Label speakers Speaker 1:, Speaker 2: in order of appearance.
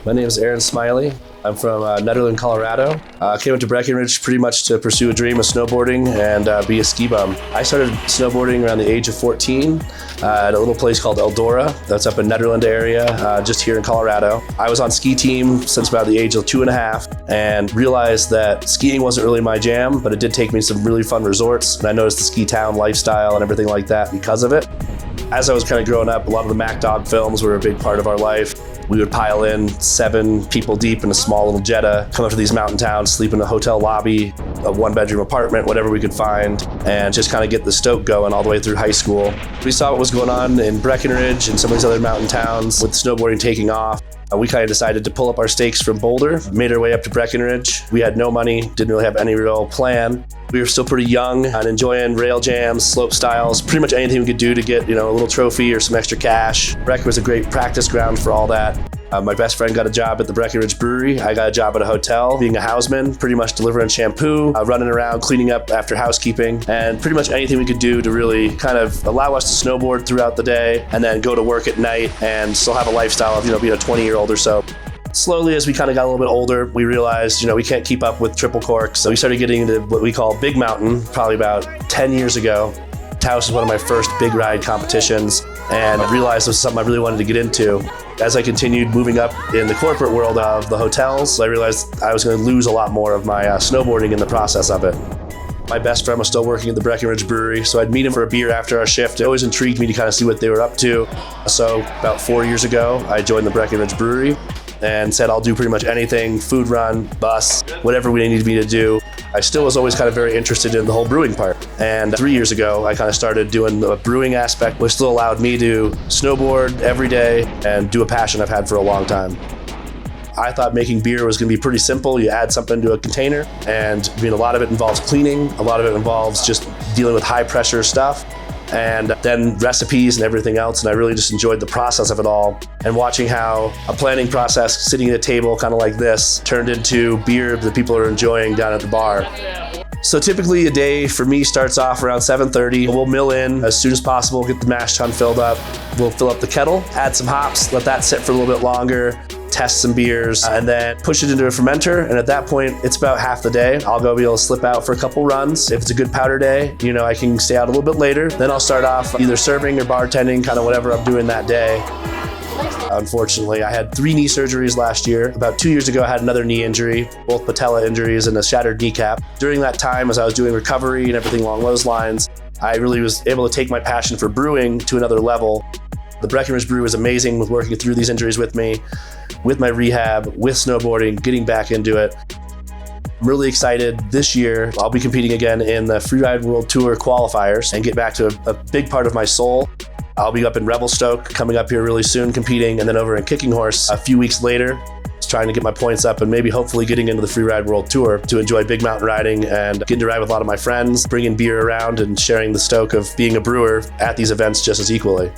Speaker 1: My name is Aaron Smiley. I'm from Nederland, Colorado. I came up to Breckenridge pretty much to pursue a dream of snowboarding and be a ski bum. I started snowboarding around the age of 14 at a little place called Eldora. That's up in Nederland area, just here in Colorado. I was on ski team since about the age of 2.5 and realized that skiing wasn't really my jam, but it did take me to some really fun resorts. And I noticed the ski town lifestyle and everything like that because of it. As I was kind of growing up, a lot of the Mac Dog films were a big part of our life. We would pile in 7 people deep in a small little Jetta, come up to these mountain towns, sleep in a hotel lobby, a 1-bedroom apartment, whatever we could find, and just kind of get the stoke going all the way through high school. We saw what was going on in Breckenridge and some of these other mountain towns with snowboarding taking off. We kind of decided to pull up our stakes from Boulder, made our way up to Breckenridge. We had no money, didn't really have any real plan. We were still pretty young and enjoying rail jams, slope styles, pretty much anything we could do to get, a little trophy or some extra cash. Breck was a great practice ground for all that. My best friend got a job at the Breckenridge Brewery. I got a job at a hotel, being a houseman, pretty much delivering shampoo, running around, cleaning up after housekeeping, and pretty much anything we could do to really kind of allow us to snowboard throughout the day and then go to work at night and still have a lifestyle of, being a 20-year-old or so. Slowly, as we kind of got a little bit older, we realized, we can't keep up with triple corks. So we started getting into what we call Big Mountain, probably about 10 years ago. Taos was one of my first big ride competitions, and I realized it was something I really wanted to get into. As I continued moving up in the corporate world of the hotels, I realized I was going to lose a lot more of my snowboarding in the process of it. My best friend was still working at the Breckenridge Brewery, so I'd meet him for a beer after our shift. It always intrigued me to kind of see what they were up to. So about 4 years ago, I joined the Breckenridge Brewery and said I'll do pretty much anything, food run, bus, whatever we needed me to do. I still was always kind of very interested in the whole brewing part. And 3 years ago, I kind of started doing the brewing aspect, which still allowed me to snowboard every day and do a passion I've had for a long time. I thought making beer was going to be pretty simple. You add something to a container, and a lot of it involves cleaning, a lot of it involves just dealing with high pressure stuff, and then recipes and everything else. And I really just enjoyed the process of it all and watching how a planning process sitting at a table kind of like this turned into beer that people are enjoying down at the bar. So typically a day for me starts off around 7:30. We'll mill in as soon as possible, get the mash tun filled up. We'll fill up the kettle, add some hops, let that sit for a little bit longer, test some beers, and then push it into a fermenter. And at that point, it's about half the day. I'll be able to slip out for a couple runs. If it's a good powder day, I can stay out a little bit later. Then I'll start off either serving or bartending, kind of whatever I'm doing that day. Unfortunately, I had 3 knee surgeries last year. About 2 years ago, I had another knee injury, both patella injuries and a shattered kneecap. During that time, as I was doing recovery and everything along those lines, I really was able to take my passion for brewing to another level. The Breckenridge Brew was amazing with working through these injuries with me, with my rehab, with snowboarding, getting back into it. I'm really excited. This year, I'll be competing again in the Freeride World Tour qualifiers and get back to a big part of my soul. I'll be up in Revelstoke coming up here really soon competing, and then over in Kicking Horse a few weeks later, just trying to get my points up and maybe hopefully getting into the Freeride World Tour to enjoy big mountain riding and getting to ride with a lot of my friends, bringing beer around and sharing the stoke of being a brewer at these events just as equally.